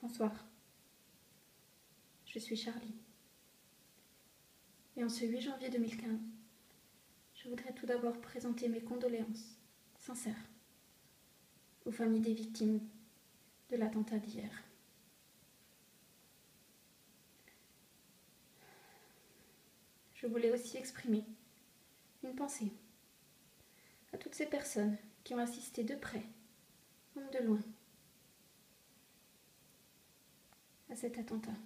Bonsoir, je suis Charlie. Et en ce 8 janvier 2015, je voudrais tout d'abord présenter mes condoléances sincères aux familles des victimes de l'attentat d'hier. Je voulais aussi exprimer une pensée à toutes ces personnes qui ont assisté de près, comme de loin, à cet attentat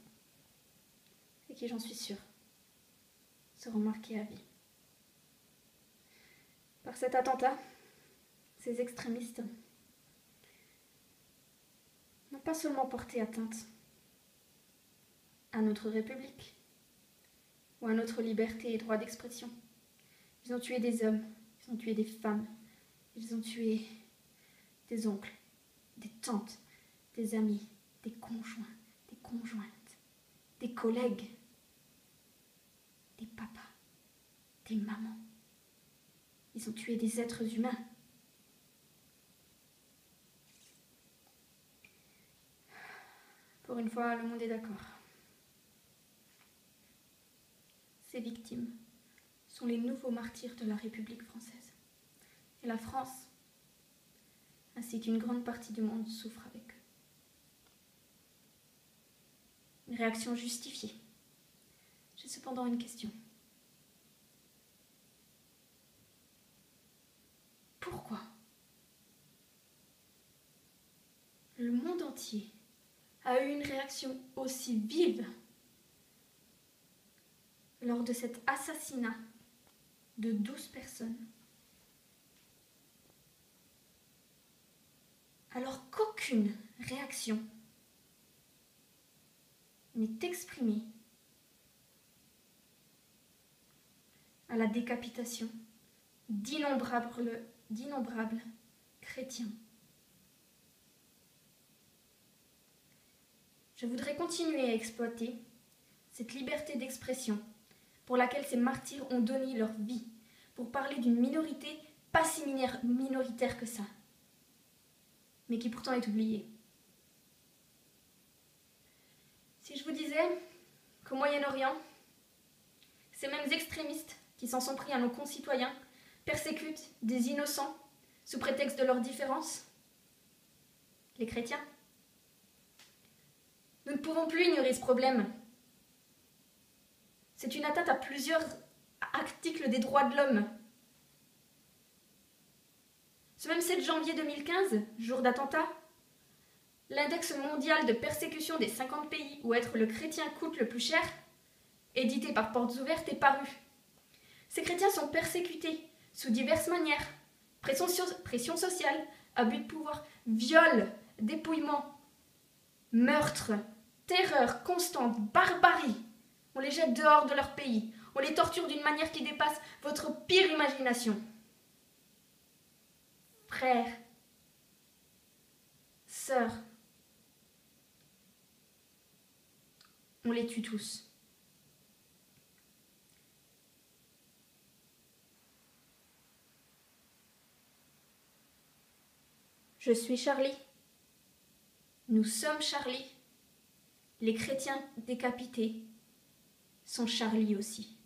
et qui, j'en suis sûre, seront marqués à vie. Par cet attentat, ces extrémistes n'ont pas seulement porté atteinte à notre République ou à notre liberté et droit d'expression. Ils ont tué des hommes, ils ont tué des femmes, ils ont tué des oncles, des tantes, des amis, des conjoints, des conjointes, des collègues, des papas, des mamans. Ils ont tué des êtres humains. Pour une fois, le monde est d'accord. Ces victimes sont les nouveaux martyrs de la République française. Et la France, ainsi qu'une grande partie du monde, souffre avec eux. Une réaction justifiée. J'ai cependant une question. Pourquoi le monde entier a eu une réaction aussi vive lors de cet assassinat de 12 personnes, alors qu'aucune réaction n'est exprimée à la décapitation d'innombrables chrétiens. Je voudrais continuer à exploiter cette liberté d'expression pour laquelle ces martyrs ont donné leur vie, pour parler d'une minorité pas si minoritaire que ça, mais qui pourtant est oubliée. Si je vous disais qu'au Moyen-Orient, ces mêmes extrémistes qui s'en sont pris à nos concitoyens persécutent des innocents sous prétexte de leurs différences, les chrétiens, nous ne pouvons plus ignorer ce problème. C'est une atteinte à plusieurs articles des droits de l'homme. Ce même 7 janvier 2015, jour d'attentat, l'index mondial de persécution des 50 pays où être le chrétien coûte le plus cher, édité par Portes Ouvertes, est paru. Ces chrétiens sont persécutés sous diverses manières. Pression sociale, abus de pouvoir, viol, dépouillement, meurtre, terreur constante, barbarie. On les jette dehors de leur pays. On les torture d'une manière qui dépasse votre pire imagination. Frères, sœurs, on les tue tous. Je suis Charlie. Nous sommes Charlie. Les chrétiens décapités sont Charlie aussi.